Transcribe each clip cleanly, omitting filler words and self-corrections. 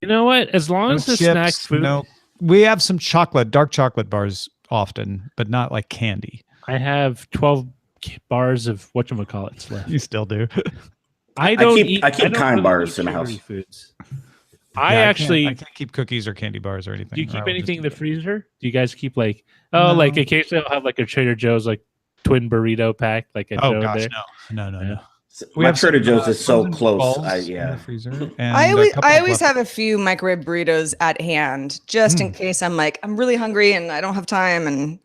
You know what? As long as the snack food. No, we have some dark chocolate bars often, but not like candy. I have 12 bars of whatchamacallits left. You still do. I keep kind bars in the house. Foods. I can't keep cookies or candy bars or anything. Do you keep anything in the freezer? Do you guys keep like like occasionally I'll have like a Trader Joe's like twin burrito pack like I showed there. No. We have Trader Joe's is so close. I always have a few microwave burritos at hand just in case I'm really hungry and I don't have time and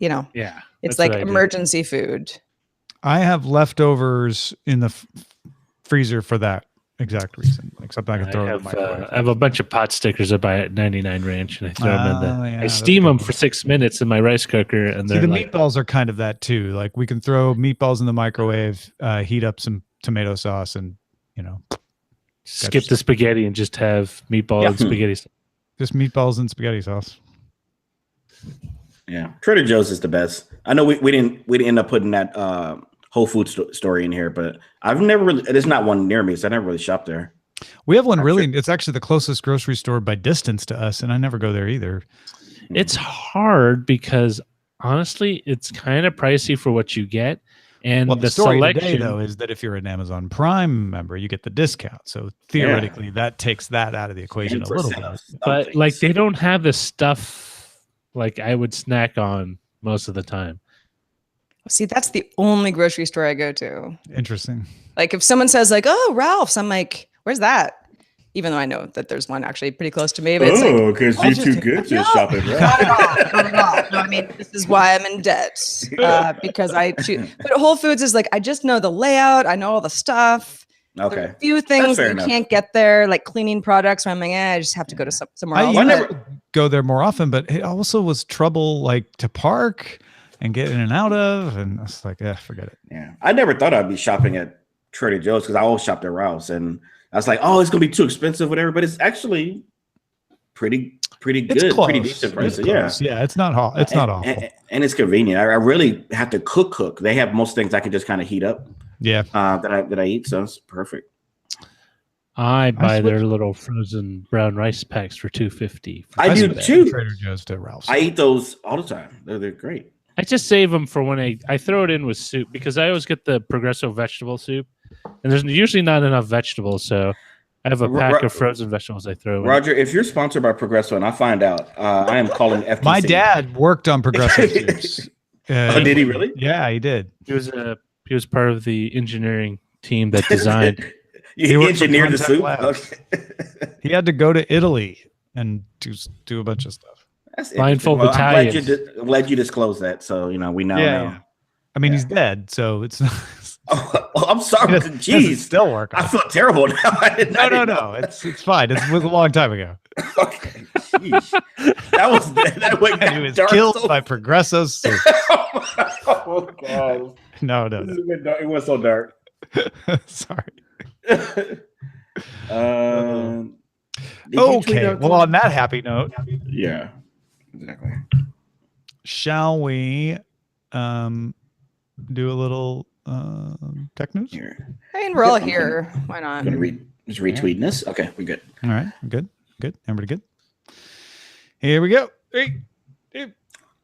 it's like emergency food. I have leftovers in the freezer for that exact reason. Like something I can throw in the microwave. I have a bunch of pot stickers I buy at 99 Ranch and I throw them in I steam them for 6 minutes in my rice cooker and the meatballs are kind of that too. Like we can throw meatballs in the microwave, heat up some tomato sauce and skip the spaghetti and just have meatball and spaghetti sauce. Just meatballs and spaghetti sauce. Yeah, Trader Joe's is the best. I know we didn't end up putting that Whole Foods story in here, but I've never really. There's not one near me, so I never really shop there. We have one it's actually the closest grocery store by distance to us, and I never go there either. It's hard because honestly, it's kind of pricey for what you get. And the story selection today, though, is that if you're an Amazon Prime member, you get the discount. So theoretically, that takes that out of the equation a little bit. But like, they don't have the stuff like I would snack on most of the time. See, that's the only grocery store I go to. Interesting. Like if someone says like, "Oh, Ralph's," I'm like, "Where's that?" Even though I know that there's one actually pretty close to me. But because you're too good to shop at Ralph's. No, I mean, this is why I'm in debt because I choose. But Whole Foods is like, I just know the layout. I know all the stuff. Okay. There are a few things that you can't get there, like cleaning products. Where I'm like, I just have to go to somewhere else. I never go there more often, but it also was trouble like to park and get in and out of, and it's like, forget it. Yeah, I never thought I'd be shopping at Trader Joe's because I always shopped at Ralph's, and I was like, oh, it's gonna be too expensive, whatever. But it's actually pretty good, pretty decent prices. Yeah, it's not awful. It's not awful, and it's convenient. I really have to cook. They have most things I can just kind of heat up. Yeah, that I eat, so it's perfect. I buy their little frozen brown rice packs for $2.50. I do too. Trader Joe's to Ralph's. I eat those all the time. They're great. I just save them for when I throw it in with soup because I always get the Progresso vegetable soup, and there's usually not enough vegetables, so I have a pack of frozen vegetables I throw in. Roger, if you're sponsored by Progresso and I find out, I am calling FTC. My dad worked on Progresso soups. Oh, did he really? Yeah, he did. He was part of the engineering team that designed. He engineered the soup. Okay. He had to go to Italy and do a bunch of stuff. Blindfold Italian. I'm glad you disclosed that, so we now know. Yeah. I mean, he's dead, so it's not. Oh, I'm sorry. Jeez, still working. I feel terrible now. No. It's fine. It was a long time ago. Okay. Jeez. That went. He was killed by Progresso soup. Oh God. No. It was so dark. Sorry. Okay. Well, on that happy note. Yeah. Exactly. Shall we do a little tech news? Here. I mean, we're all here. Why not? I'm gonna just retweeting this. Okay, we're good. All right, good. Everybody good? Here we go. Hey.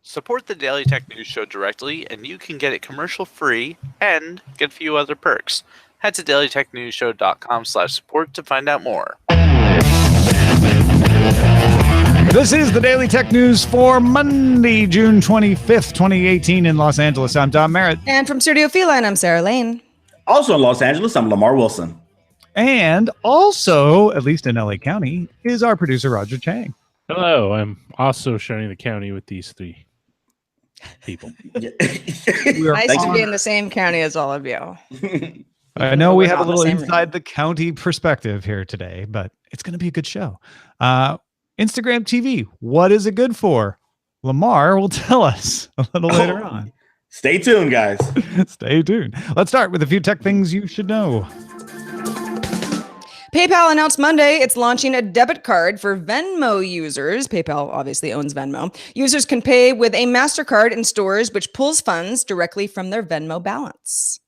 Support the Daily Tech News Show directly, and you can get it commercial free and get a few other perks. Head to dailytechnewsshow.com/support to find out more. This is the Daily Tech News for Monday, June 25th, 2018 in Los Angeles. I'm Tom Merritt. And from Studio Feline, I'm Sarah Lane. Also in Los Angeles, I'm Lamarr Wilson. And also, at least in LA County, is our producer, Roger Chang. Hello, I'm also sharing the county with these three people. Nice to be in the same county as all of you. I know we have a little inside the county perspective here today, but it's going to be a good show. Instagram TV, what is it good for? Lamarr will tell us a little later on. Stay tuned, guys. Stay tuned. Let's start with a few tech things you should know. PayPal announced Monday it's launching a debit card for Venmo users. PayPal obviously owns Venmo. Users can pay with a MasterCard in stores, which pulls funds directly from their Venmo balance.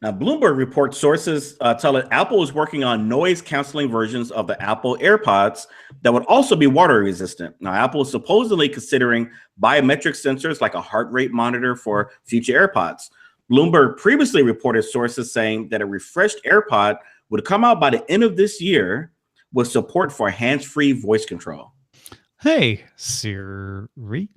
Now, Bloomberg reports sources tell that Apple is working on noise canceling versions of the Apple AirPods that would also be water resistant. Now, Apple is supposedly considering biometric sensors like a heart rate monitor for future AirPods. Bloomberg previously reported sources saying that a refreshed AirPod would come out by the end of this year with support for hands-free voice control. Hey, Siri.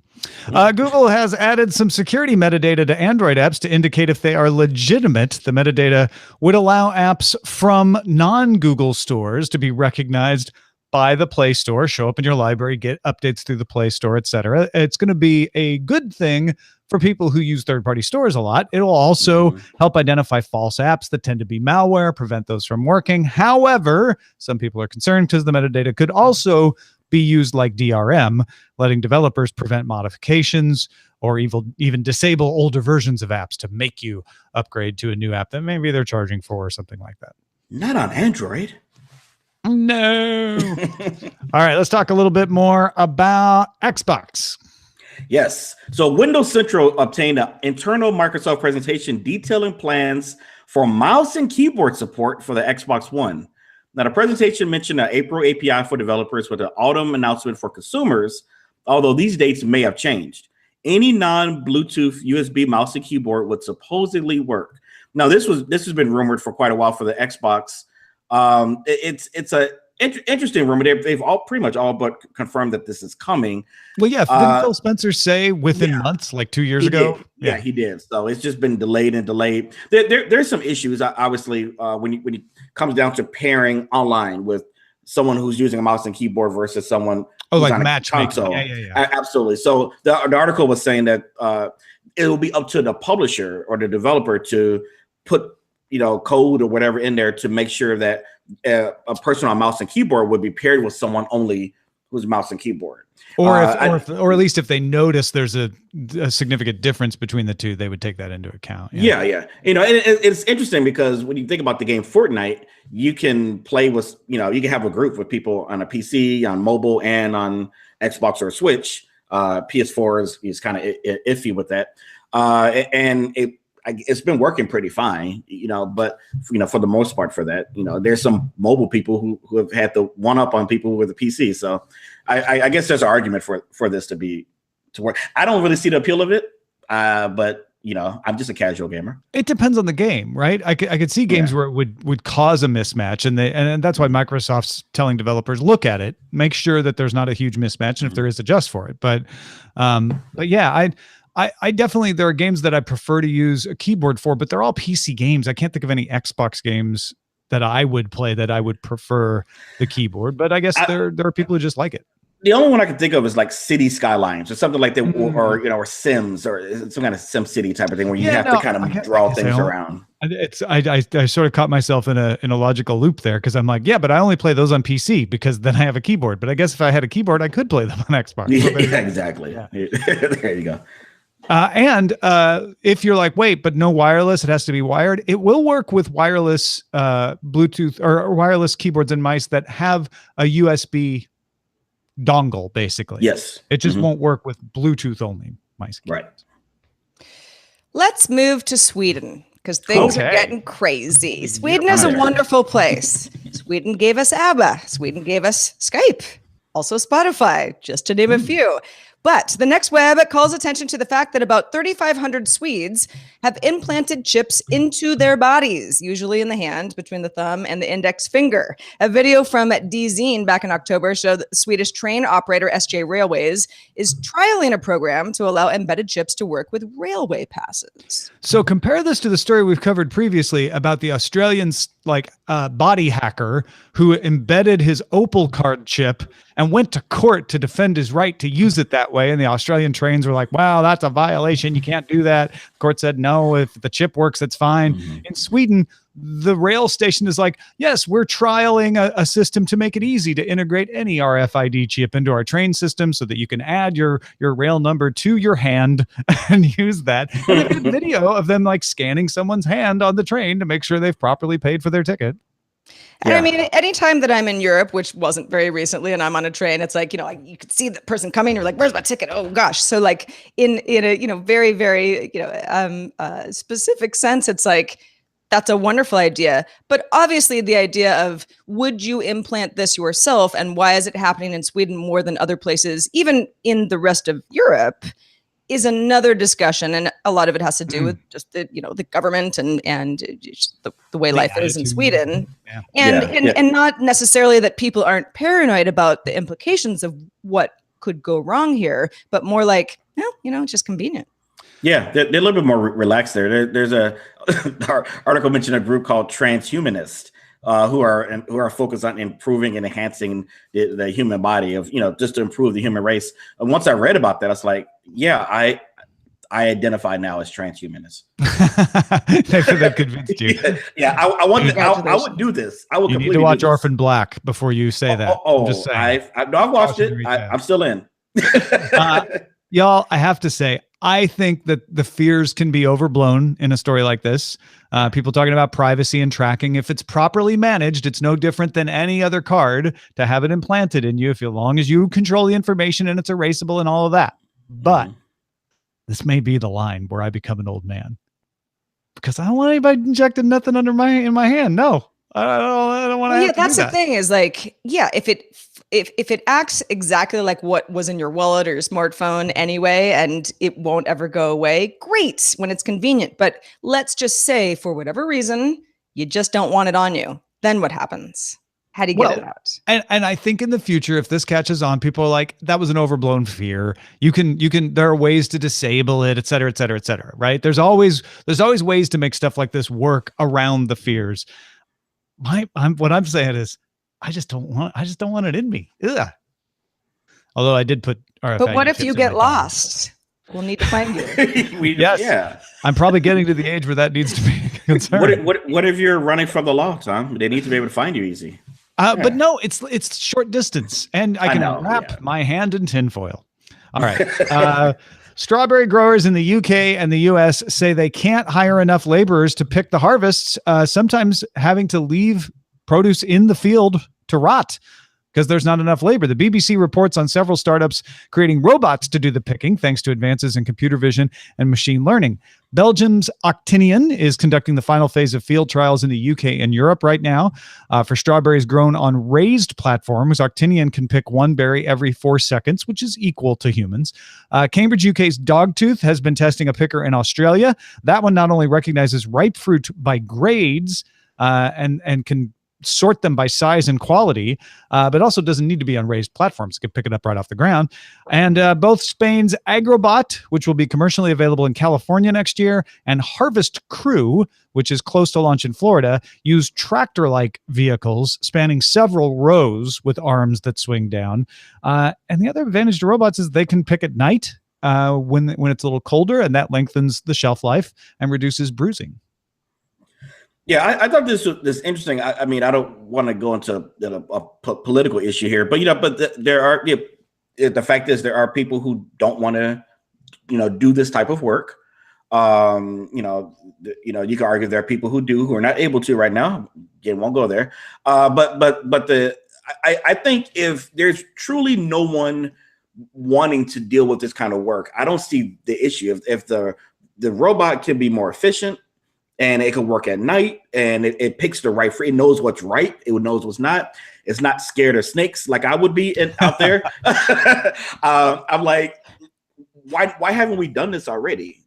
Google has added some security metadata to Android apps to indicate if they are legitimate. The metadata would allow apps from non-Google stores to be recognized by the Play Store, show up in your library, get updates through the Play Store, etc. It's going to be a good thing for people who use third-party stores a lot. It will also help identify false apps that tend to be malware, prevent those from working. However, some people are concerned because the metadata could also be used like DRM, letting developers prevent modifications or even disable older versions of apps to make you upgrade to a new app that maybe they're charging for or something like that. Not on Android. No. All right, let's talk a little bit more about Xbox. Yes. So Windows Central obtained an internal Microsoft presentation detailing plans for mouse and keyboard support for the Xbox One. Now, the presentation mentioned an April API for developers with an autumn announcement for consumers, although these dates may have changed. Any non-Bluetooth USB mouse and keyboard would supposedly work. Now, this has been rumored for quite a while for the Xbox. It's a interesting rumor. They've all pretty much all but confirmed that this is coming. Well, yeah. Didn't Phil Spencer say within months, like 2 years ago? Yeah, he did. So it's just been delayed and delayed. There's some issues, obviously, when it comes down to pairing online with someone who's using a mouse and keyboard versus someone who's like on a matchmaking. console. Yeah. Absolutely. So the article was saying that it will be up to the publisher or the developer to put code or whatever in there to make sure that a person on mouse and keyboard would be paired with someone only who's mouse and keyboard. Or at least if they notice there's a significant difference between the two, they would take that into account. Yeah. It's interesting because when you think about the game Fortnite, you can play with, you can have a group with people on a PC, on mobile, and on Xbox or Switch. PS4 is kind of iffy with that. And it's been working pretty fine, but for the most part for that, there's some mobile people who have had the one up on people with a PC. So I guess there's an argument for this to work. I don't really see the appeal of it, but I'm just a casual gamer. It depends on the game, right? I could see games where it would cause a mismatch, and that's why Microsoft's telling developers, look at it, make sure that there's not a huge mismatch, and if there is, adjust for it. But yeah, I definitely, there are games that I prefer to use a keyboard for, but they're all PC games. I can't think of any Xbox games that I would play that I would prefer the keyboard, but I guess there are people who just like it. The only one I can think of is like City Skylines or something like that, or Sims or some kind of Sim City type of thing where you have to kind of draw things around. I sort of caught myself in a logical loop there because I'm like, yeah, but I only play those on PC because then I have a keyboard. But I guess if I had a keyboard, I could play them on Xbox. Yeah, exactly. Yeah. There you go. And if you're like, wait, but no wireless, it has to be wired. It will work with wireless Bluetooth or wireless keyboards and mice that have a USB dongle, basically. Yes. It just won't work with Bluetooth only mice. Right. Let's move to Sweden because things are getting crazy. Sweden is a wonderful place. Sweden gave us ABBA. Sweden gave us Skype. Also Spotify, just to name a few. But the next web calls attention to the fact that about 3,500 Swedes have implanted chips into their bodies, usually in the hand between the thumb and the index finger. A video from DZine back in October showed that the Swedish train operator SJ Railways is trialing a program to allow embedded chips to work with railway passes. So compare this to the story we've covered previously about the Australian body hacker who embedded his Opal card chip and went to court to defend his right to use it that way. And the Australian trains were like, wow, that's a violation. You can't do that. The court said, no, if the chip works, it's fine. In Sweden, the rail station is like, yes, we're trialing a system to make it easy to integrate any RFID chip into our train system so that you can add your rail number to your hand and use that. And they did a video of them like scanning someone's hand on the train to make sure they've properly paid for their ticket. And I mean, anytime that I'm in Europe, which wasn't very recently, and I'm on a train, it's like, you could see the person coming, you're like, where's my ticket? Oh gosh. So like in a, very, very, specific sense, it's like, that's a wonderful idea. But obviously the idea of would you implant this yourself and why is it happening in Sweden more than other places, even in the rest of Europe, is another discussion. And a lot of it has to do with just the, the government and just the way life is in Sweden. Yeah. And not necessarily that people aren't paranoid about the implications of what could go wrong here, but more like, it's just convenient. Yeah, they're a little bit more relaxed there. There's a article mentioned a group called transhumanists who are focused on improving and enhancing the human body just to improve the human race. And once I read about that, I was like, yeah, I identify now as transhumanist. That convinced you. Yeah, I would do this. I would. You need to watch Orphan Black before you say that. I'm just saying. I've watched it. I'm still in. Y'all, I have to say, I think that the fears can be overblown in a story like this. People talking about privacy and tracking. If it's properly managed, it's no different than any other card to have it implanted in you, as long as you control the information and it's erasable and all of that. But this may be the line where I become an old man, because I don't want anybody injecting nothing in my hand. No, I don't want to. Yeah, that's the thing is like, if it acts exactly like what was in your wallet or your smartphone anyway, and it won't ever go away, great when it's convenient. But let's just say for whatever reason, you just don't want it on you. Then what happens? How do you get it out? And I think in the future, if this catches on, people are like, that was an overblown fear. There are ways to disable it, et cetera, et cetera, et cetera. Right. There's always ways to make stuff like this work around the fears. What I'm saying is, I just don't want it in me. Ugh. Although I did put RFID. But what if you get lost? We'll need to find you. Yes. Yeah. I'm probably getting to the age where that needs to be a concern. What if you're running from the law, Tom? They need to be able to find you easy. But no, it's short distance, and I can wrap my hand in tinfoil. All right. Strawberry growers in the UK and the US say they can't hire enough laborers to pick the harvests, sometimes having to leave produce in the field to rot because there's not enough labor. The BBC reports on several startups creating robots to do the picking, thanks to advances in computer vision and machine learning. Belgium's Octinian is conducting the final phase of field trials in the UK and Europe right now. For strawberries grown on raised platforms, Octinian can pick one berry every 4 seconds, which is equal to humans. Cambridge, UK's Dogtooth has been testing a picker in Australia. That one not only recognizes ripe fruit by grades and can sort them by size and quality, but also doesn't need to be on raised platforms. You can pick it up right off the ground. And both Spain's Agrobot, which will be commercially available in California next year, and Harvest Crew, which is close to launch in Florida, use tractor-like vehicles spanning several rows with arms that swing down. And the other advantage to robots is they can pick at night when it's a little colder, and that lengthens the shelf life and reduces bruising. Yeah, I thought this was interesting. I mean, I don't want to go into a political issue here, but there are the fact is there are people who don't want to do this type of work. You can argue there are people who are not able to right now. Again, won't go there. But I think if there's truly no one wanting to deal with this kind of work, I don't see the issue. If the robot can be more efficient, and it can work at night, and it picks the right fruit. It knows what's right. It knows what's not. It's not scared of snakes like I would be out there. I'm like, why haven't we done this already?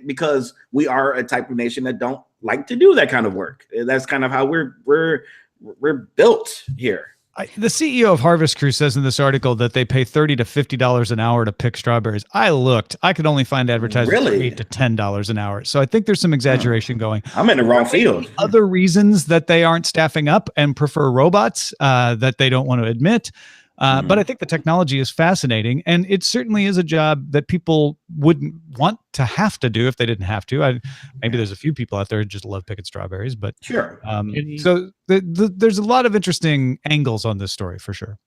Because we are a type of nation that don't like to do that kind of work. That's kind of how we're built here. The CEO of Harvest Crew says in this article that they pay $30 to $50 an hour to pick strawberries. I looked. I could only find advertisements for $8 to $10 an hour. So I think there's some exaggeration going. I'm in the wrong field. Other reasons that they aren't staffing up and prefer robots that they don't want to admit. But I think the technology is fascinating, and it certainly is a job that people wouldn't want to have to do if they didn't have to. Maybe there's a few people out there who just love picking strawberries, but sure. So there's a lot of interesting angles on this story for sure.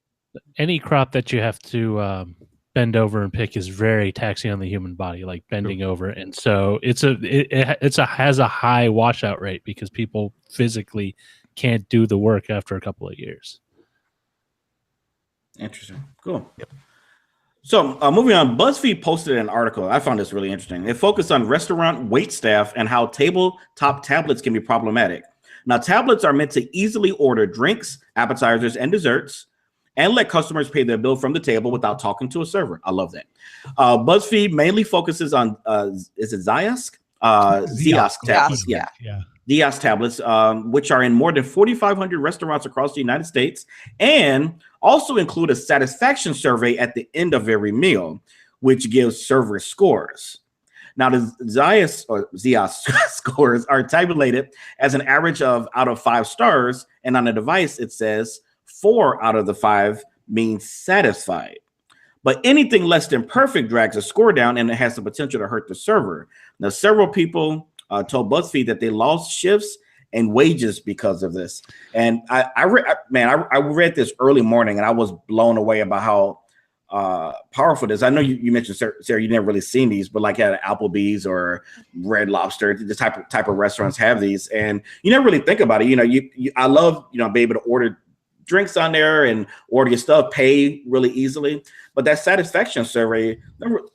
Any crop that you have to bend over and pick is very taxing on the human body, like bending over, and so it has a high washout rate because people physically can't do the work after a couple of years. Interesting. Cool. Yep. So moving on, BuzzFeed posted an article. I found this really interesting. It focused on restaurant waitstaff and how tabletop tablets can be problematic. Now, tablets are meant to easily order drinks, appetizers, and desserts, and let customers pay their bill from the table without talking to a server. I love that. BuzzFeed mainly focuses on, is it Ziosk? Ziosk tablets. Yeah. Ziosk tablets, which are in more than 4,500 restaurants across the United States, and also include a satisfaction survey at the end of every meal, which gives server scores. Now, the Ziosk scores are tabulated as an average of out of 5 stars, and on the device, it says 4 out of the 5 means satisfied. But anything less than perfect drags a score down, and it has the potential to hurt the server. Now, several people told BuzzFeed that they lost shifts and wages because of this. And I read this early morning, and I was blown away about how powerful it is. I know you mentioned, Sarah, you never really seen these, but like at Applebee's or Red Lobster, the type of restaurants have these, and you never really think about it. You know, I love being able to order drinks on there and order your stuff, pay really easily. But that satisfaction survey,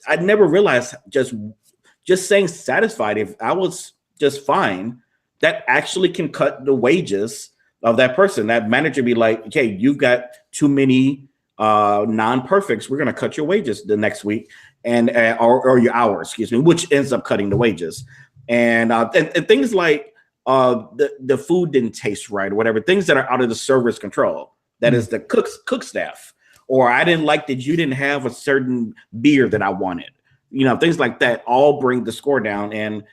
I never realized just saying satisfied, if I was just fine, that actually can cut the wages of that person. That manager be like, okay, you've got too many non-perfects. We're going to cut your wages the next week and or your hours, which ends up cutting the wages. And things like the food didn't taste right or whatever, things that are out of the server's control. That is the cook staff. Or I didn't like that you didn't have a certain beer that I wanted. Things like that all bring the score down. And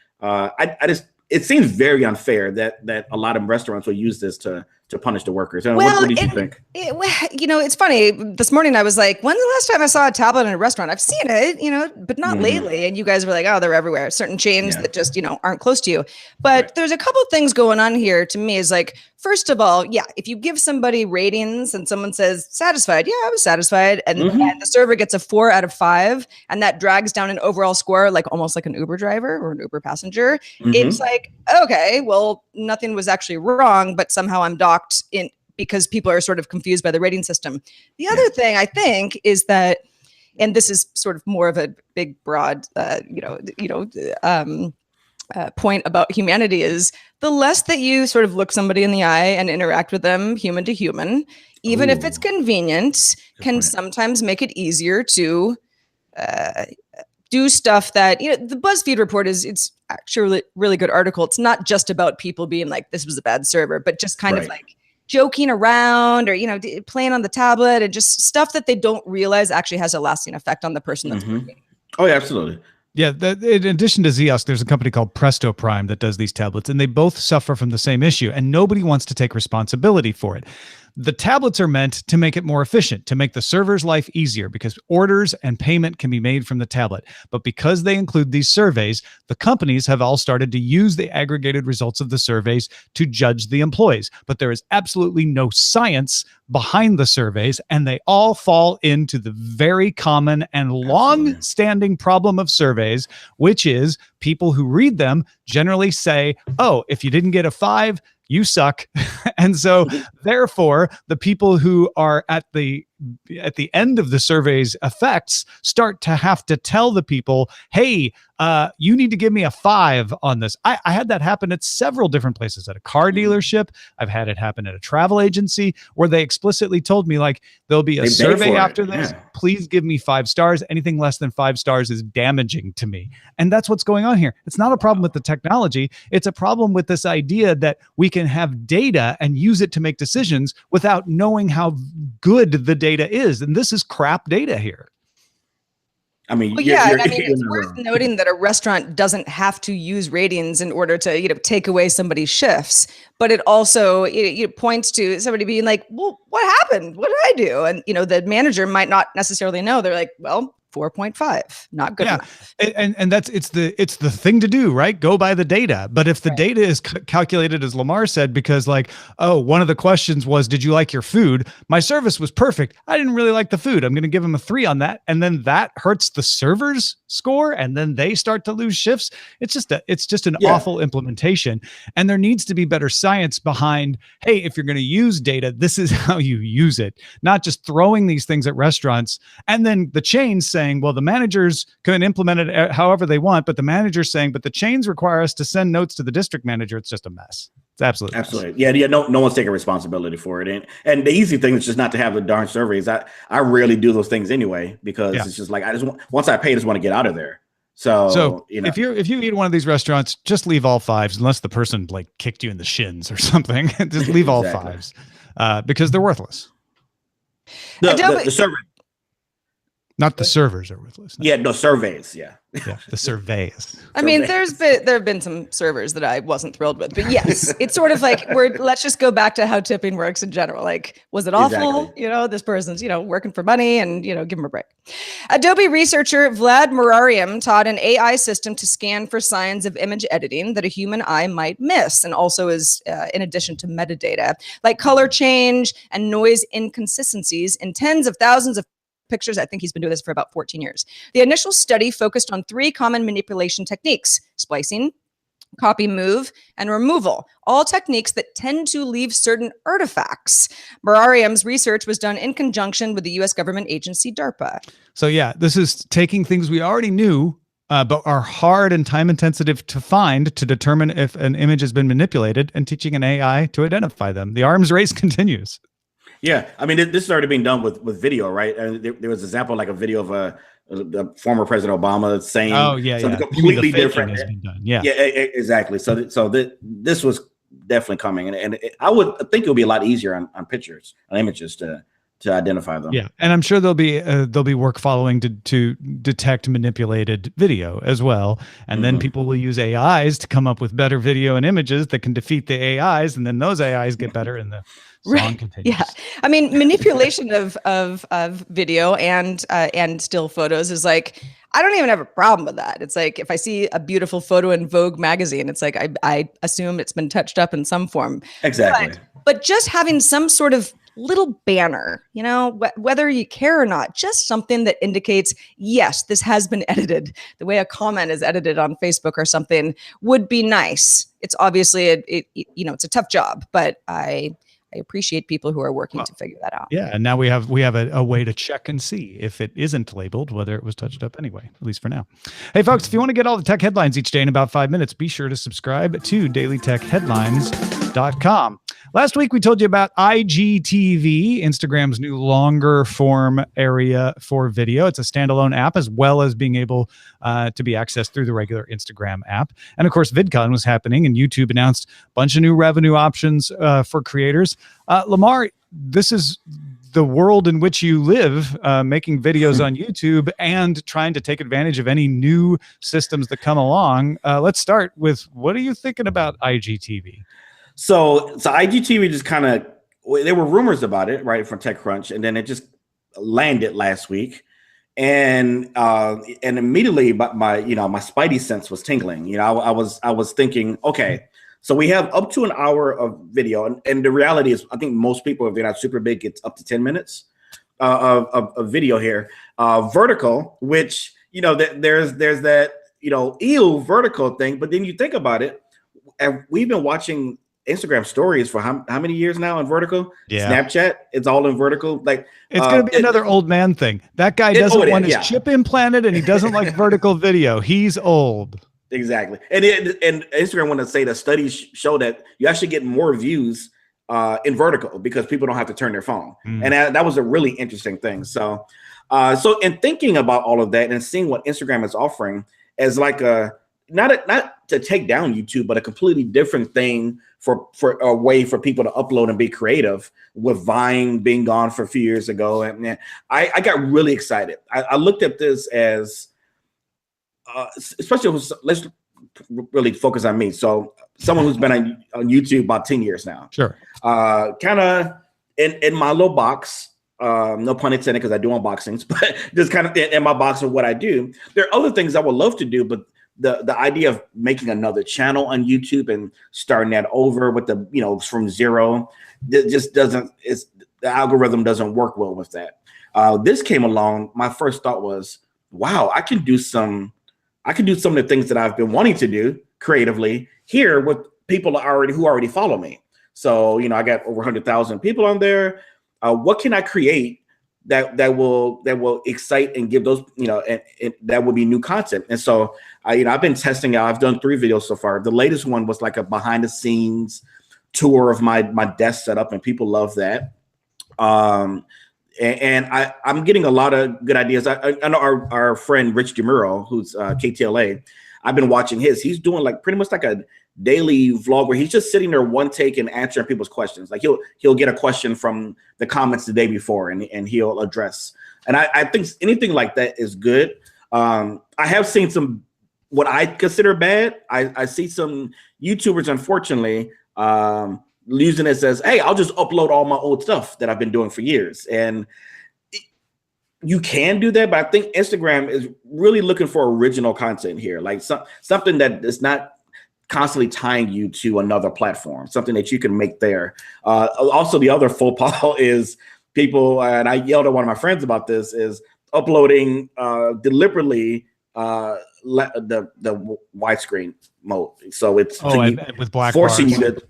it seems very unfair that a lot of restaurants will use this to punish the workers. And what do you think? It's funny. This morning I was like, when's the last time I saw a tablet in a restaurant? I've seen it, but not lately. And you guys were like, oh, they're everywhere. Certain chains that just, aren't close to you. But there's a couple of things going on here to me is like, first of all, if you give somebody ratings and someone says satisfied, I was satisfied. And the server gets a 4 out of 5, and that drags down an overall score, like almost like an Uber driver or an Uber passenger. It's like, okay, well, nothing was actually wrong, but somehow I'm docked in because people are sort of confused by the rating system. The other thing I think is that, and this is sort of more of a big, broad, point about humanity, is the less that you sort of look somebody in the eye and interact with them human to human, even if it's convenient, can sometimes make it easier to do stuff that, the BuzzFeed report it's actually a really good article. It's not just about people being like, this was a bad server, but just kind of like joking around or, playing on the tablet and just stuff that they don't realize actually has a lasting effect on the person that's working. Oh, yeah, absolutely. Yeah, in addition to Ziosk, there's a company called Presto Prime that does these tablets, and they both suffer from the same issue, and nobody wants to take responsibility for it. The tablets are meant to make it more efficient, to make the server's life easier, because orders and payment can be made from the tablet. But because they include these surveys, the companies have all started to use the aggregated results of the surveys to judge the employees. But there is absolutely no science behind the surveys, and they all fall into the very common and long-standing problem of surveys, which is people who read them generally say, oh, if you didn't get a 5, you suck. And so therefore, the people who are at the end of the survey's effects start to have to tell the people, hey, you need to give me a 5 on this. I had that happen at several different places, at a car dealership. I've had it happen at a travel agency where they explicitly told me, like, there'll be a survey after this. Yeah. Please give me 5 stars. Anything less than 5 stars is damaging to me. And that's what's going on here. It's not a problem with the technology. It's a problem with this idea that we can have data and use it to make decisions without knowing how good the data is. And this is crap data here. I mean, it's worth noting that a restaurant doesn't have to use ratings in order to, take away somebody's shifts. But it also it points to somebody being like, well, what happened? What did I do? And, the manager might not necessarily know. They're like, well, 4.5, not good enough. And that's it's the thing to do, right? Go by the data. But if the data is calculated as Lamarr said, because like, oh, one of the questions was, did you like your food? My service was perfect. I didn't really like the food. I'm going to give him a 3 on that, and then that hurts the server's score, and then they start to lose shifts. It's just an awful implementation, and there needs to be better science behind. Hey, if you're going to use data, this is how you use it, not just throwing these things at restaurants and then the chains saying, well, the managers can implement it however they want, but the manager's saying, but the chains require us to send notes to the district manager. It's just a mess. It's absolutely. Yeah. No one's taking responsibility for it. And the easy thing is just not to have the darn surveys. I rarely do those things anyway, because it's just like, once I pay, I just want to get out of there. So you know, if you eat one of these restaurants, just leave all 5s, unless the person like kicked you in the shins or something. Just leave all 5s because they're worthless. The survey. Not the servers are worthless. No. Yeah, no surveys. Yeah, the surveys. I mean, there have been some servers that I wasn't thrilled with, but yes, it's sort of like let's just go back to how tipping works in general. Like, was it awful? Exactly. This person's working for money, and give them a break. Adobe researcher Vlad Merritt taught an AI system to scan for signs of image editing that a human eye might miss, and also is in addition to metadata like color change and noise inconsistencies in tens of thousands of pictures. I think he's been doing this for about 14 years. The initial study focused on 3 common manipulation techniques: splicing, copy move, and removal, all techniques that tend to leave certain artifacts. Merriam's research was done in conjunction with the U.S. government agency DARPA. So this is taking things we already knew, but are hard and time intensive to find to determine if an image has been manipulated, and teaching an AI to identify them. The arms race continues. Yeah, I mean, this has already been done with video, right? And there was an example, like a video of the former President Obama saying something completely different. Has been done. Yeah, exactly. So this was definitely coming, and I would think it would be a lot easier on pictures, on images to identify them. Yeah, and I'm sure there'll be work following to detect manipulated video as well, and then people will use AIs to come up with better video and images that can defeat the AIs, and then those AIs get better, and the song continues. Yeah, I mean, manipulation of video and still photos is like, I don't even have a problem with that. It's like, if I see a beautiful photo in Vogue magazine, it's like I assume it's been touched up in some form. Exactly. But just having some sort of little banner, whether you care or not, just something that indicates, yes, this has been edited, the way a comment is edited on Facebook or something, would be nice. It's obviously it's a tough job, but I appreciate people who are working to figure that out. Yeah, and now we have a way to check and see if it isn't labeled, whether it was touched up anyway, at least for now. Hey, folks, if you want to get all the tech headlines each day in about 5 minutes, be sure to subscribe to dailytechheadlines.com. Last week, we told you about IGTV, Instagram's new longer form area for video. It's a standalone app, as well as being able to be accessed through the regular Instagram app. And of course, VidCon was happening, and YouTube announced a bunch of new revenue options for creators. Lamarr, this is the world in which you live, making videos on YouTube and trying to take advantage of any new systems that come along. Let's start with, what are you thinking about IGTV? So IGTV just kind of, there were rumors about it, right, from TechCrunch, and then it just landed last week, and immediately, my spidey sense was tingling. I was thinking, okay, so we have up to an hour of video, and the reality is, I think most people, if they're not super big, it's up to 10 minutes of video here, vertical, which there's that vertical thing, but then you think about it, and we've been watching Instagram stories for how many years now in vertical? Yeah. Snapchat, it's all in vertical. Like, it's going to be another old man thing. That guy doesn't want his chip implanted, and he doesn't like vertical video. He's old. Exactly. And Instagram wanted to say that studies show that you actually get more views in vertical because people don't have to turn their phone. And that was a really interesting thing. So in thinking about all of that and seeing what Instagram is offering as like not to take down YouTube, but a completely different thing for a way for people to upload and be creative, with Vine being gone for a few years ago. And I got really excited. I looked at this as, especially let's really focus on me. So someone who's been on YouTube about 10 years now. Sure. Kind of in my little box, no pun intended, because I do unboxings, but just kind of in my box of what I do. There are other things I would love to do, but the idea of making another channel on YouTube and starting that over with from zero, it just doesn't. The algorithm doesn't work well with that. This came along. My first thought was, wow, I can do some of the things that I've been wanting to do creatively here with people who already follow me. So, I got over 100,000 people on there. What can I create that will excite and give those, and that will be new content. And so I've been testing out. I've done 3 videos so far. The latest one was like a behind the scenes tour of my desk setup, and people love that. And I'm getting a lot of good ideas. I know our friend Rich DeMuro, who's KTLA. I've been watching his. He's doing like pretty much like a daily vlog where he's just sitting there one take and answering people's questions. Like he'll get a question from the comments the day before and he'll address. And I think anything like that is good. I have seen some what I consider bad. I see some YouTubers, unfortunately, using it as, hey, I'll just upload all my old stuff that I've been doing for years. And you can do that, but I think Instagram is really looking for original content here, like something that is not constantly tying you to another platform, something that you can make there. Also, the other faux pas is people, and I yelled at one of my friends about this, is uploading deliberately the widescreen mode. So it's with black forcing bars.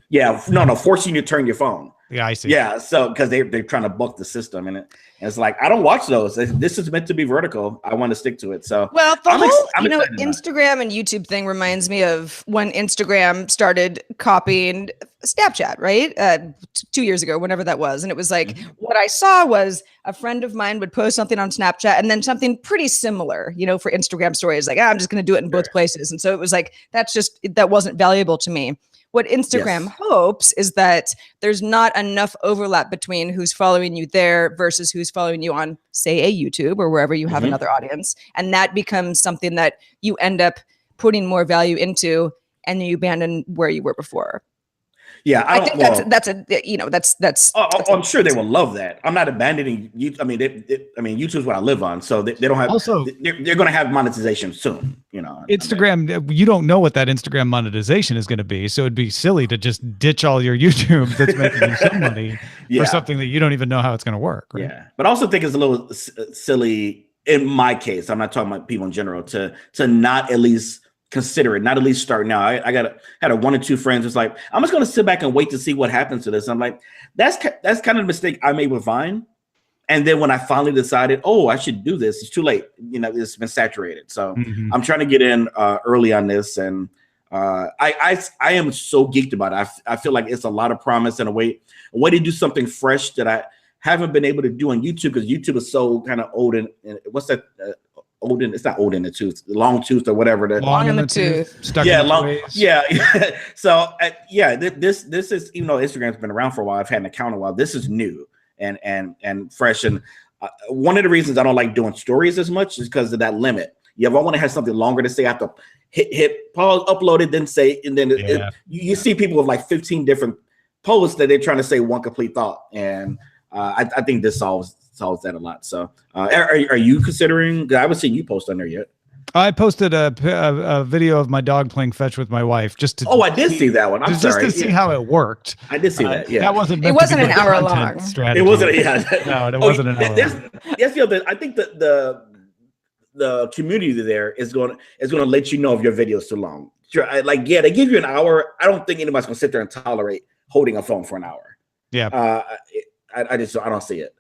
Forcing you to turn your phone. Yeah, I see. Yeah, so because they're trying to buck the system, and it's like, I don't watch those. This is meant to be vertical. I want to stick to it. So well, the whole Instagram and YouTube thing reminds me of when Instagram started copying Snapchat, right? 2 years ago, whenever that was. And it was like, what I saw was a friend of mine would post something on Snapchat and then something pretty similar, for Instagram stories. Like, I'm just going to do it in both places. And so it was like, that wasn't valuable to me. What Instagram hopes is that there's not enough overlap between who's following you there versus who's following you on, say, a YouTube or wherever you have another audience. And that becomes something that you end up putting more value into, and you abandon where you were before. Yeah, I think that's. I'm sure they will love that. I'm not abandoning you. I mean, YouTube's what I live on, so they don't have. Also, they're going to have monetization soon. Instagram. You don't know what that Instagram monetization is going to be, so it'd be silly to just ditch all your YouTube that's making you some money for something that you don't even know how it's going to work. Right? Yeah, but I also think it's a little silly in my case. I'm not talking about people in general to not at least consider it, not at least start now. I had a 1 or 2 friends who's like, I'm just going to sit back and wait to see what happens to this. I'm like, that's kind of the mistake I made with Vine. And then when I finally decided, I should do this, it's too late. It's been saturated. So I'm trying to get in early on this. And I am so geeked about it. I feel like it's a lot of promise and a way to do something fresh that I haven't been able to do on YouTube, because YouTube is so kind of old. And what's that? It's not old in the tooth, long tooth or whatever. Long in the tooth. Stuck yeah, in long. Ways. Yeah. So this is, even though Instagram's been around for a while, I've had an account a while. This is new and fresh. And one of the reasons I don't like doing stories as much is because of that limit. I want to have something longer to say. I have to hit pause, upload it, then say, and then you see people with like 15 different posts that they're trying to say one complete thought. And I think this solves that a lot. So are you considering? I haven't seen you post on there yet. I posted a video of my dog playing fetch with my wife just to. I did see that one. I'm sorry. Just to see how it worked. I did see that. Yeah, that wasn't. It wasn't an hour long. Strategy. It wasn't. No, it wasn't an hour. That's the other. I think that the community there is going to let you know if your video is too long. Sure, they give you an hour. I don't think anybody's going to sit there and tolerate holding a phone for an hour. Yeah. I don't see it.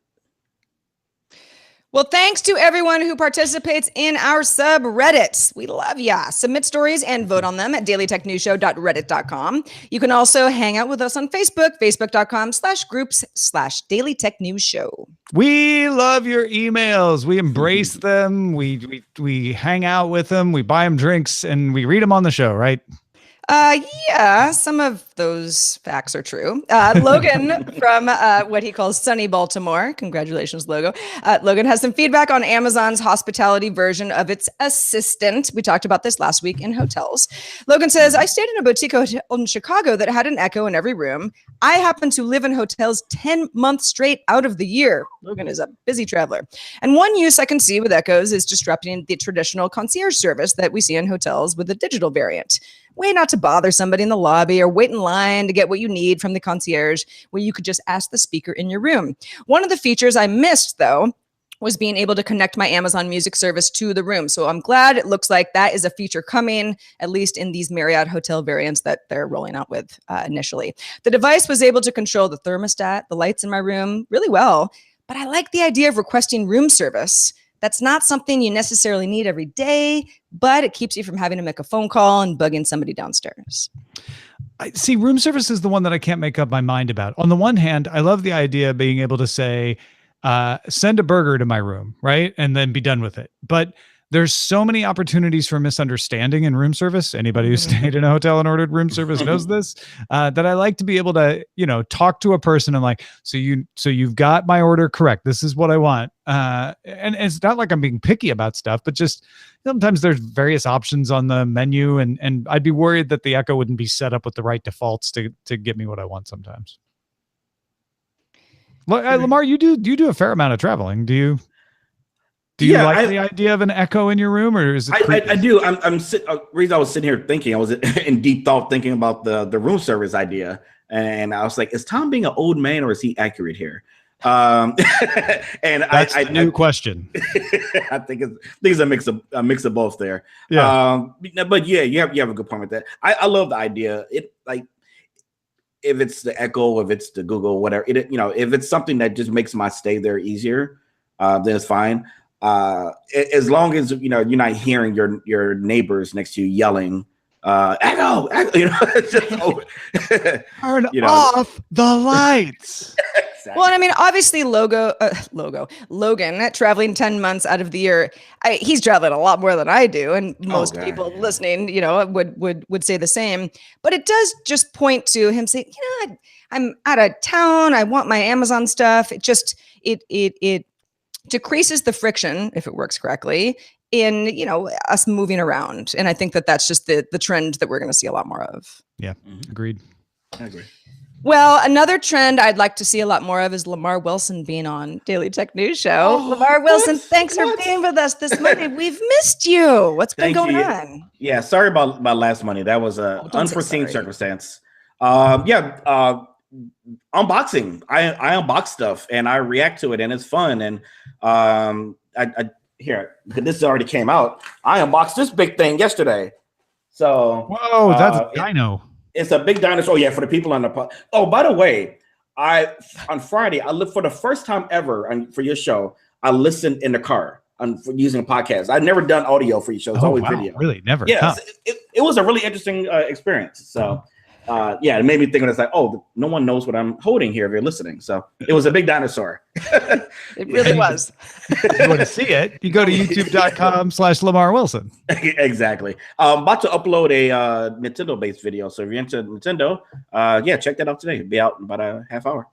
Well, thanks to everyone who participates in our subreddits. We love ya. Submit stories and vote on them at dailytechnewsshow.reddit.com. You can also hang out with us on Facebook, facebook.com/groups/dailytechnewsshow. We love your emails. We embrace them. We hang out with them. We buy them drinks and we read them on the show, right? Yeah, some of those facts are true. Logan from what he calls sunny Baltimore. Congratulations, Logan has some feedback on Amazon's hospitality version of its assistant. We talked about this last week in hotels. Logan says, I stayed in a boutique hotel in Chicago that had an Echo in every room. I happen to live in hotels 10 months straight out of the year. Logan is a busy traveler. And one use I can see with Echoes is disrupting the traditional concierge service that we see in hotels with a digital variant. Way not to bother somebody in the lobby or wait in line to get what you need from the concierge, where you could just ask the speaker in your room. One of the features I missed, though, was being able to connect my Amazon Music service to the room. So I'm glad it looks like that is a feature coming, at least in these Marriott hotel variants that they're rolling out with initially. The device was able to control the thermostat, the lights in my room really well, but I like the idea of requesting room service. That's not something you necessarily need every day, but it keeps you from having to make a phone call and bugging somebody downstairs. I see, room service is the one that I can't make up my mind about. On the one hand, I love the idea of being able to say, send a burger to my room, right? And then be done with it. But there's so many opportunities for misunderstanding in room service. Anybody who stayed in a hotel and ordered room service knows this, that I like to be able to, talk to a person and like, so you've got my order correct. This is what I want. And it's not like I'm being picky about stuff, but just sometimes there's various options on the menu. And I'd be worried that the Echo wouldn't be set up with the right defaults to get me what I want sometimes. Well, Lamarr, you do a fair amount of traveling. Do you like the idea of an Echo in your room, or is it? I do. Reason I was sitting here thinking, I was in deep thought thinking about the room service idea, and I was like, is Tom being an old man or is he accurate here? And that's a new question. I think it's a mix of both there. Yeah. But yeah, you have a good point with that. I love the idea. It like if it's the Echo, if it's the Google, whatever. If it's something that just makes my stay there easier, then it's fine. As long as you're not hearing your neighbors next to you yelling, Echo, turn off the lights. Exactly. Well, and I mean, obviously, Logan, traveling 10 months out of the year, he's traveling a lot more than I do, and most people listening, would say the same. But it does just point to him saying, I'm out of town. I want my Amazon stuff. It decreases the friction, if it works correctly, in us moving around. And I think that's just the trend that we're going to see a lot more of. Yeah, agreed. I agree. Well, another trend I'd like to see a lot more of is Lamarr Wilson being on Daily Tech News Show. Lamarr Wilson, thanks for being with us this Monday. We've missed you. What's been going on? Yeah, sorry about last Monday. That was an unforeseen circumstance. Unboxing. I unbox stuff and I react to it, and it's fun. And this already came out. I unboxed this big thing yesterday. So whoa, that's a dino. It's a big dinosaur. Yeah, for the people on the oh, by the way, on Friday I looked for the first time ever for your show. I listened in the car using a podcast. I've never done audio for your show. It's always video. Really, never. Yeah, it was a really interesting experience. So. It made me think of it's like, oh, no one knows what I'm holding here if you're listening. So it was a big dinosaur. It really was. If you want to see it, you go to youtube.com/Lamarr Wilson. Exactly. I'm about to upload a Nintendo-based video. So if you're into Nintendo, check that out today. It'll be out in about a half hour.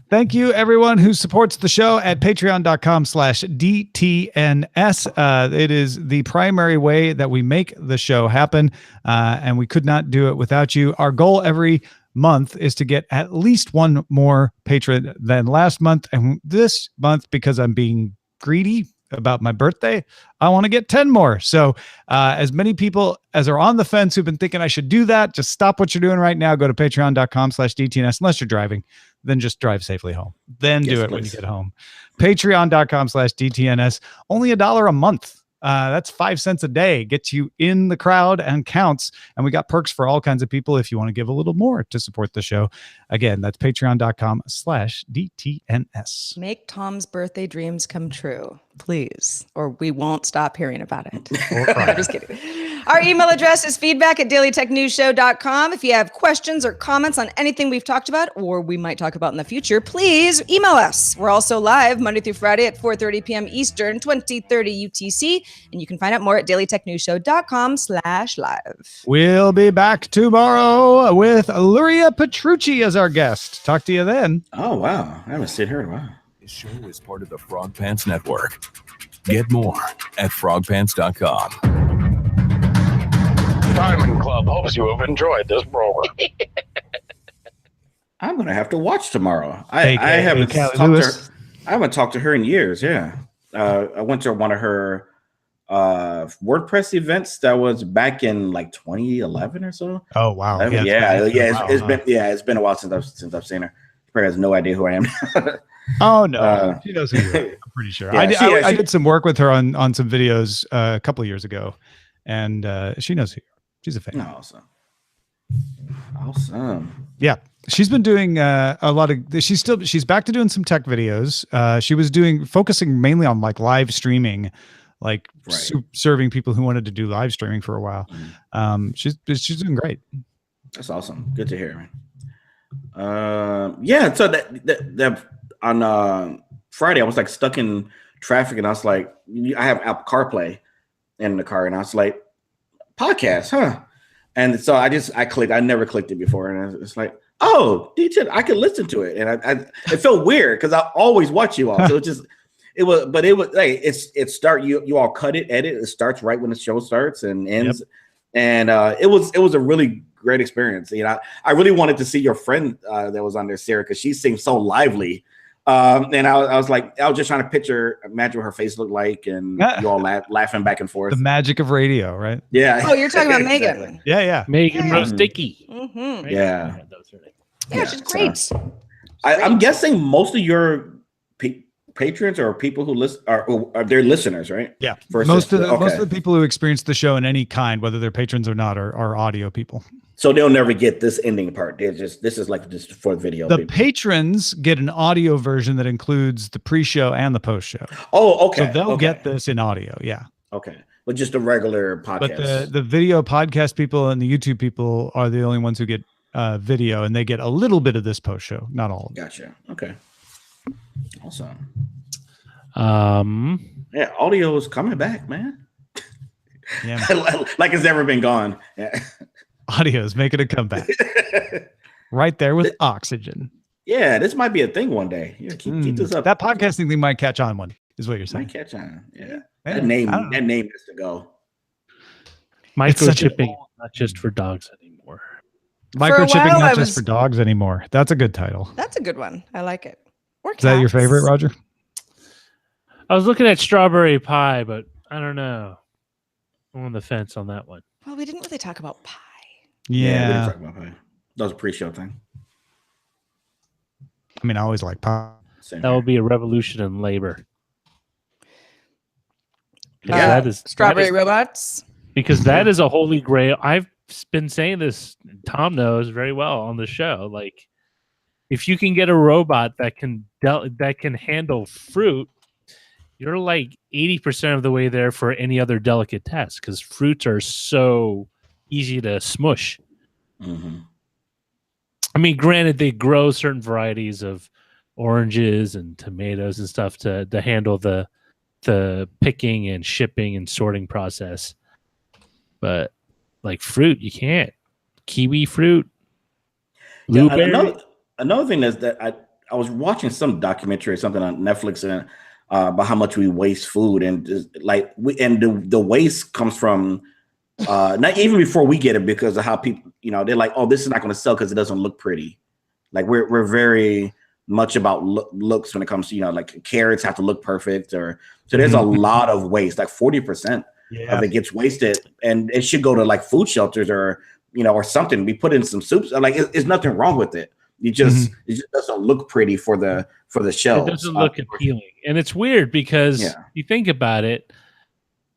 Thank you, everyone who supports the show at patreon.com/DTNS. It is the primary way that we make the show happen, and we could not do it without you. Our goal every month is to get at least one more patron than last month, and this month, because I'm being greedy about my birthday, I want to get 10 more. So as many people as are on the fence who've been thinking I should do that, just stop what you're doing right now. Go to patreon.com/DTNS. Unless you're driving, then just drive safely home. Then do it when you get home. Patreon.com/DTNS. Only $1 a month. That's 5 cents a day. Gets you in the crowd and counts. And we got perks for all kinds of people if you want to give a little more to support the show. Again, that's patreon.com/DTNS. Make Tom's birthday dreams come true, please, or we won't stop hearing about it. I'm just kidding. Our email address is feedback@dailytechnewsshow.com. If you have questions or comments on anything we've talked about or we might talk about in the future, please email us. We're also live Monday through Friday at 4:30 p.m. Eastern, 2030 UTC. And you can find out more at dailytechnewsshow.com/live. We'll be back tomorrow with Luria Petrucci as our guest. Talk to you then. Oh, wow. I haven't seen her in a while. This show is part of the Frog Pants Network. Get more at frogpants.com. Diamond Club hopes you have enjoyed this program. I'm going to have to watch tomorrow. I haven't talked to her in years. Yeah. I went to one of her WordPress events that was back in like 2011 or so. Oh, wow. It's been a while since I've seen her. She probably has no idea who I am. Oh no, she knows who you are. I'm pretty sure. Yeah, I did some work with her on some videos a couple of years ago, and she knows who you are. She's a fan. Awesome. Yeah, she's been doing a lot of. She's back to doing some tech videos. She was focusing mainly on like live streaming, like serving people who wanted to do live streaming for a while. She's doing great. That's awesome. Good to hear, man. Yeah. So that on Friday, I was like stuck in traffic, and I was like, I have Apple CarPlay in the car, and I was like, podcast, huh? And so I clicked. I never clicked it before, and it's like, oh, DTNS, I can listen to it, and it felt weird because I always watch you all, so it was you all cut it, edit. It starts right when the show starts and ends, and it was a really great experience. You know, I really wanted to see your friend that was on there, Sarah, because she seemed so lively. And I was like, I was just trying to imagine what her face looked like, and you all laughing back and forth. The magic of radio, right? Yeah. Oh, you're talking about Megan. Exactly. Yeah. Megan Rosticky. Mm-hmm. Yeah. Yeah, she's great. I'm guessing most of your patrons or people who listen are their listeners, right? Yeah. Most of the people who experience the show in any kind, whether they're patrons or not, are audio people. So they'll never get this ending part. This is like just for the video. The patrons get an audio version that includes the pre-show and the post-show. Oh, okay. So they'll get this in audio. Yeah. Okay. But just a regular podcast. But the video podcast people and the YouTube people are the only ones who get video, and they get a little bit of this post-show, not all of it. Gotcha. Okay. Awesome. Yeah, audio is coming back, man. Yeah. Like it's never been gone. Yeah. Audio is making a comeback. Right there with oxygen. Yeah, this might be a thing one day. Yeah, keep this up. That podcasting thing might catch on is what you're saying. Might catch on. Yeah. That name has to go. Microchipping, not just for dogs anymore. Microchipping, not just for dogs anymore. That's a good title. That's a good one. I like it. Is that your favorite, Roger? I was looking at strawberry pie, but I don't know. I'm on the fence on that one. Well, we didn't really talk about pie. Yeah. We didn't talk about pie. That was a pre-show thing. I mean, I always like pie. That will be a revolution in labor. Yeah, that is strawberry robots. Because that is a holy grail. I've been saying this. Tom knows very well on the show. Like, if you can get a robot that can handle fruit, you're like 80% of the way there for any other delicate test, because fruits are so easy to smush. Mm-hmm. I mean, granted, they grow certain varieties of oranges and tomatoes and stuff to handle the picking and shipping and sorting process. But like fruit, you can't. Kiwi fruit. Yeah, another thing is that I was watching some documentary or something on Netflix and about how much we waste food, and the waste comes from not even before we get it, because of how people, they're like, oh, this is not going to sell because it doesn't look pretty. Like we're very much about looks when it comes to, like carrots have to look perfect, so there's a lot of waste, like 40% of it gets wasted, and it should go to like food shelters or something. We put in some soups, like it's nothing wrong with it. It just doesn't look pretty for the shelves. It doesn't look appealing, and it's weird because you think about it.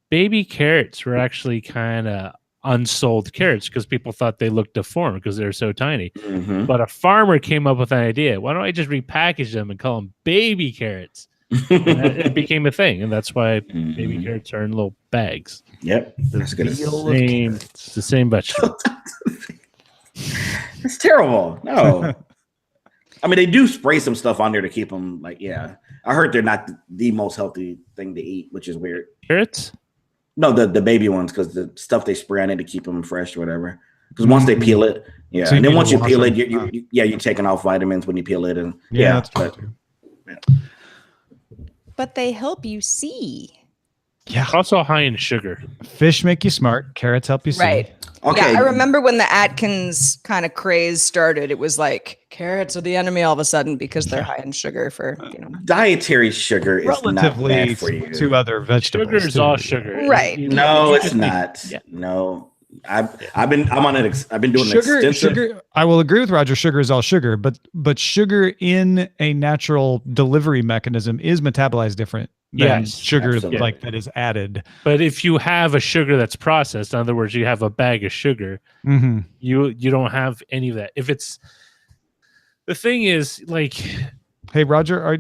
Baby carrots were actually kind of unsold carrots because people thought they looked deformed because they're so tiny. Mm-hmm. But a farmer came up with an idea. Why don't I just repackage them and call them baby carrots? It became a thing, and that's why baby carrots are in little bags. Yep, that's good. It's the same vegetable. It's terrible. No, I mean they do spray some stuff on there to keep them like. Yeah, I heard they're not the most healthy thing to eat, which is weird. Carrots? No, the baby ones, because the stuff they spray on it to keep them fresh or whatever. Because once they peel it, so and then once you peel it, you're taking off vitamins when you peel it, and that's but they help you see. Yeah. Also high in sugar. Fish make you smart. Carrots help you see. Right. Okay. Yeah, I remember when the Atkins kind of craze started, it was like carrots are the enemy all of a sudden because they're high in sugar for, dietary sugar is relatively not bad for you. to other vegetables. Sugar is all sugar. Right. No, it's not. Yeah. No. I've been doing sugar. I will agree with Roger. Sugar is all sugar, but sugar in a natural delivery mechanism is metabolized different than sugar absolutely. Like that is added. But if you have a sugar that's processed, in other words, you have a bag of sugar, you don't have any of that. If it's the thing is like, hey Roger, are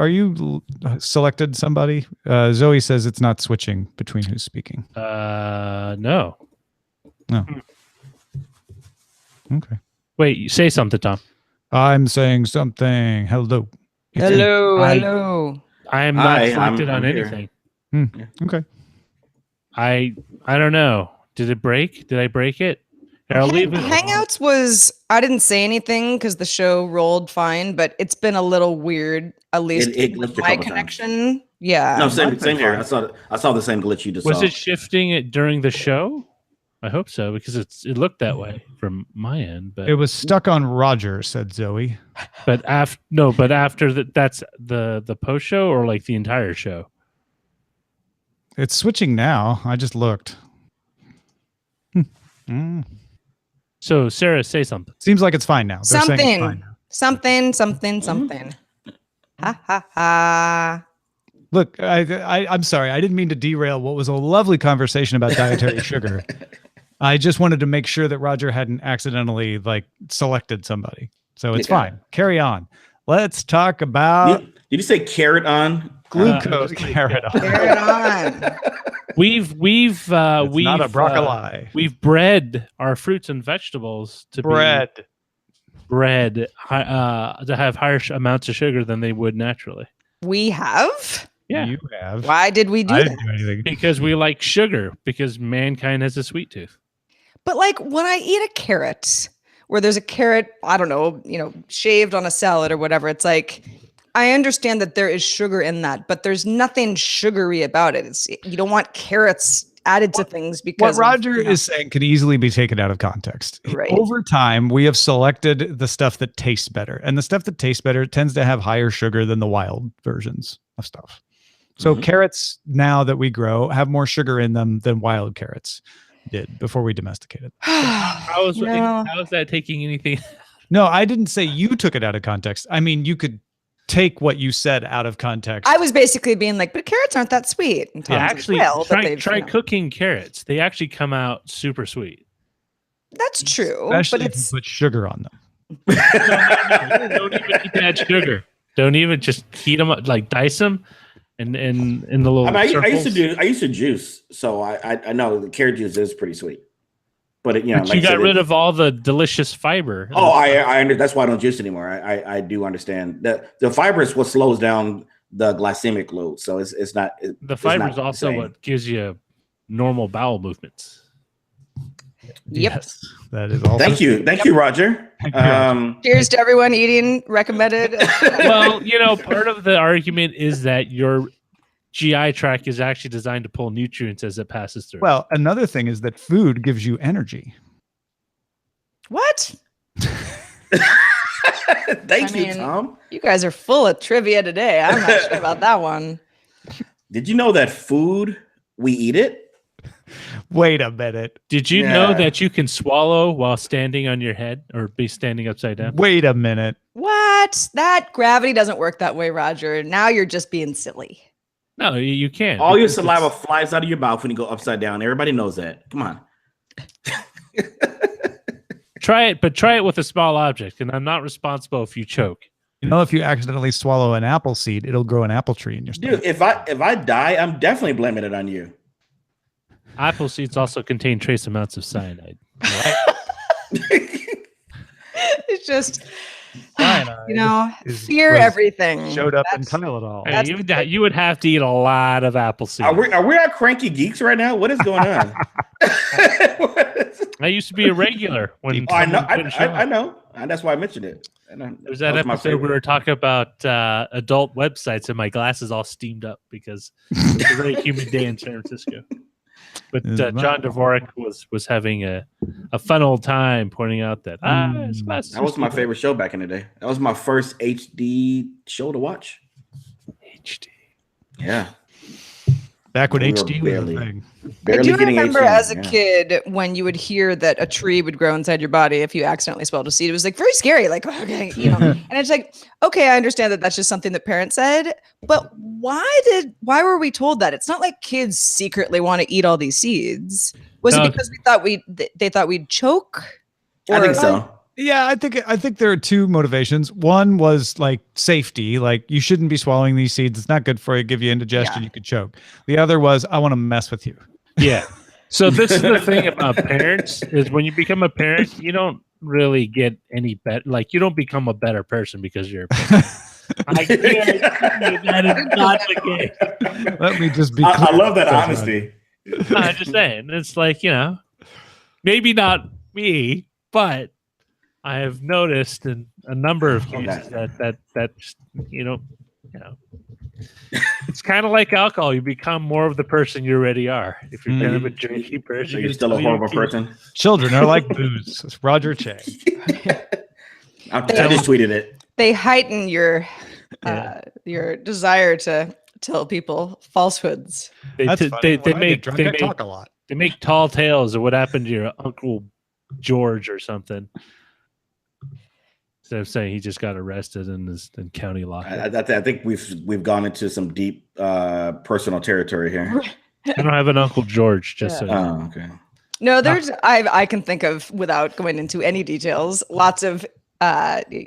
you selected somebody? Zoe says it's not switching between who's speaking. No. Okay. Wait, you say something, Tom. I'm saying something. Hello. Hello. I am not selected on anything. Okay. I don't know. Did it break? Did I break it? I'll leave it. Hangouts was, I didn't say anything because the show rolled fine, but it's been a little weird, at least it glitched my connection. Times. Yeah. No, same here. I saw the same glitch you just Was saw. it shifting it during the show? I hope so, because it looked that way from my end. But it was stuck on Roger, said Zoe. But after that's the post show or like the entire show. It's switching now. I just looked. So Sarah, say something. Seems like it's fine now. They're saying it's fine now. Something. Ha ha ha. Look, I'm sorry. I didn't mean to derail what was a lovely conversation about dietary sugar. I just wanted to make sure that Roger hadn't accidentally selected somebody. So it's fine. Carry on. Let's talk about. Did you say carrot on? Glucose carrot on. Carrot on. We've not a broccoli. We've bred our fruits and vegetables to bred to have higher amounts of sugar than they would naturally. We have. Yeah, you have. Why did we do I that? didn't do anything. Because we like sugar. Because mankind has a sweet tooth. But when I eat a carrot, where there's a carrot, I don't know, shaved on a salad or whatever, it's like, I understand that there is sugar in that, but there's nothing sugary about it. You don't want carrots added to things because what Roger is saying can easily be taken out of context. Right. Over time, we have selected the stuff that tastes better, and the stuff that tastes better tends to have higher sugar than the wild versions of stuff. So carrots now that we grow have more sugar in them than wild carrots did before we domesticated. How is that taking anything? No, I didn't say you took it out of context. I mean, you could take what you said out of context. I was basically being like, but carrots aren't that sweet. And Tom's actually, try cooking carrots. They actually come out super sweet. That's true. Especially but if you put sugar on them. No, don't even need to add sugar. Don't even just heat them up, dice them. And in the little I used to juice, so I know the carrot juice is pretty sweet. But you got rid of all the delicious fiber. Oh, I that's why I don't juice anymore. I do understand that the fiber is what slows down the glycemic load, so it's not. The fiber is also what gives you normal bowel movements. Yep. Yes, that is also. Thank you, Roger. Cheers to everyone eating recommended. Well, part of the argument is that your GI tract is actually designed to pull nutrients as it passes through. Well, another thing is that food gives you energy. What? Thank you, Tom. You guys are full of trivia today. I'm not sure about that one. Did you know that food, we eat it? Wait a minute. Did you know that you can swallow while standing on your head or be standing upside down? Wait a minute. What? That gravity doesn't work that way, Roger. Now you're just being silly. No, you can't. All your saliva flies out of your mouth when you go upside down. Everybody knows that. Come on. Try it, but try it with a small object, and I'm not responsible if you choke. You know, if you accidentally swallow an apple seed, it'll grow an apple tree in your stomach. Dude, if I die, I'm definitely blaming it on you. Apple seeds also contain trace amounts of cyanide. It's just, Cyanide fear everything. Showed up in Tylenol. Hey, you would have to eat a lot of apple seeds. Are we at Cranky Geeks right now? What is going on? I used to be a regular when I know. And that's why I mentioned it. There's that episode where we were talking about adult websites, and my glasses all steamed up because it's a very humid day in San Francisco. But John Dvorak was having a fun old time pointing out that his glasses. That was my favorite show back in the day. That was my first HD show to watch. HD. Yeah. Back when HD was a thing. I do remember as a kid when you would hear that a tree would grow inside your body if you accidentally swallowed a seed. It was like very scary. Like, okay, and it's like, okay, I understand that that's just something that parents said, but why were we told that? It's not like kids secretly want to eat all these seeds. Was it because they thought we'd choke? I think so. Yeah, I think there are two motivations. One was like safety, like you shouldn't be swallowing these seeds. It's not good for you. Give you indigestion. You could choke. The other was I want to mess with you. Yeah. So this is the thing about parents is when you become a parent, you don't really get any better. Like you don't become a better person because you're a parent. I guarantee you that is not the case. Let me just be. I love that honesty. I'm just saying, it's like maybe not me, but I have noticed in a number of cases that it's kind of like alcohol. You become more of the person you already are. If you're kind of a drinky person, so you're still a horrible person. Children are like booze. It's Roger Chang. I just tweeted it. They heighten your desire to tell people falsehoods. They talk a lot. They make tall tales of what happened to your Uncle George or something. Instead of saying he just got arrested and is in county lockup. I think we've gone into some deep personal territory here. I don't have an Uncle George, just so you know. Okay. No, there's I can think of, without going into any details, lots of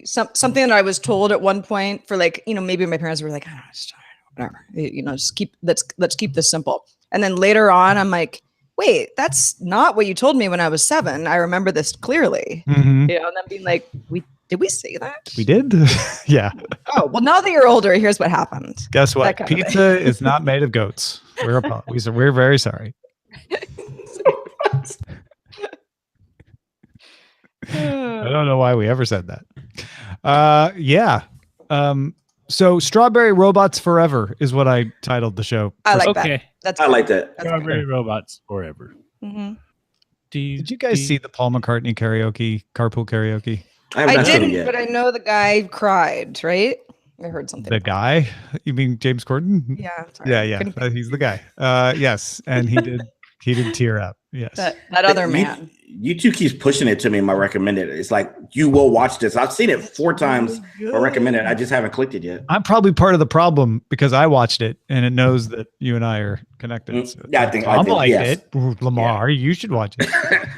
something that I was told at one point for maybe my parents were like, whatever, just let's keep this simple. And then later on, I'm like, wait, that's not what you told me when I was 7. I remember this clearly. Mm-hmm. And then being like, did we say that? We did? Yeah. Oh, well, now that you're older, here's what happened. Guess what? Pizza is not made of goats. We're very sorry. I don't know why we ever said that. Yeah. So Strawberry Robots Forever is what I titled the show. I like that. I like that. Strawberry Robots Forever. Mm-hmm. Did you guys see the Paul McCartney carpool karaoke? I didn't, but I know the guy cried, right? I heard something. The guy? You mean James Corden? Yeah. Sorry. Yeah. He's the guy. Yes. And he did tear up. Yes. That other man. YouTube keeps pushing it to me in my recommended. It's like, you will watch this. I've seen it 4 times or recommended. I just haven't clicked it yet. I'm probably part of the problem because I watched it and it knows that you and I are connected. So yeah, I think yes. it. Lamarr, you should watch it.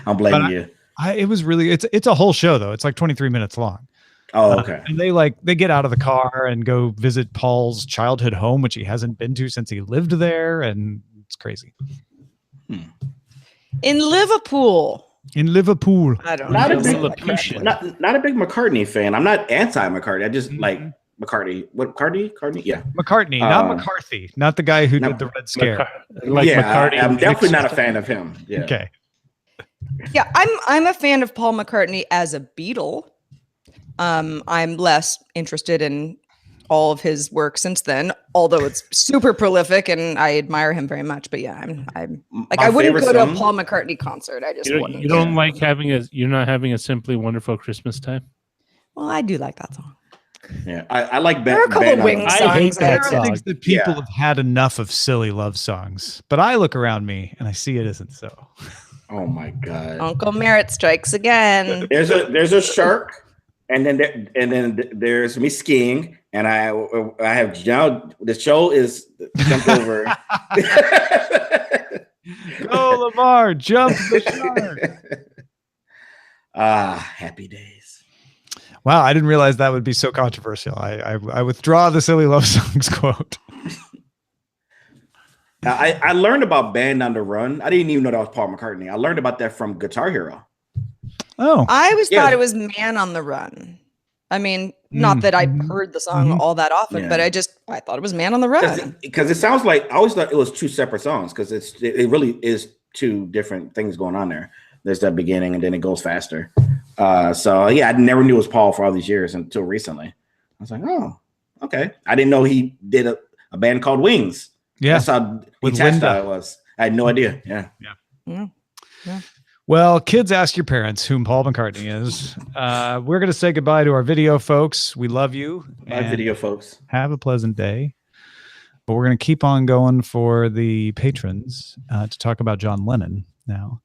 I'm blaming you. It was really, it's a whole show though. It's like 23 minutes long. Oh, okay. And they get out of the car and go visit Paul's childhood home, which he hasn't been to since he lived there. And it's crazy. In Liverpool. I don't know. Not a big McCartney fan. I'm not anti-McCartney. I just like McCartney. What McCartney? Yeah. McCartney, not McCarthy. Not the guy who did the Red Scare. McCartney. I'm definitely not a fan of him. Yeah. Okay. Yeah, I'm a fan of Paul McCartney as a Beatle. I'm less interested in all of his work since then, although it's super prolific and I admire him very much. But yeah, I'm like, I wouldn't go to a Paul McCartney concert. I just wouldn't. You don't like you're not having a Simply Wonderful Christmas Time? Well, I do like that song. Yeah, I like there are a couple Wings songs. I hate that song. I think that people have had enough of silly love songs, but I look around me and I see it isn't so. Oh my God! Uncle Merritt strikes again. There's a shark, and then there's me skiing, and I have now the show is jumped over. Go Lamarr, jump the shark! Happy days. Wow, I didn't realize that would be so controversial. I withdraw the Silly Love Songs quote. I learned about Band on the Run. I didn't even know that was Paul McCartney. I learned about that from Guitar Hero. Oh. I always thought it was Man on the Run. I mean, not that I heard the song all that often, but I thought it was Man on the Run. Because it sounds like I always thought it was two separate songs because it really is two different things going on there. There's that beginning and then it goes faster. So yeah, I never knew it was Paul for all these years until recently. I was like, oh, okay. I didn't know he did a band called Wings. Yeah. That's how detached I was. I had no idea. Yeah. Well, kids, ask your parents whom Paul McCartney is. We're going to say goodbye to our video folks. We love you. Bye, video folks. Have a pleasant day. But we're going to keep on going for the patrons to talk about John Lennon now.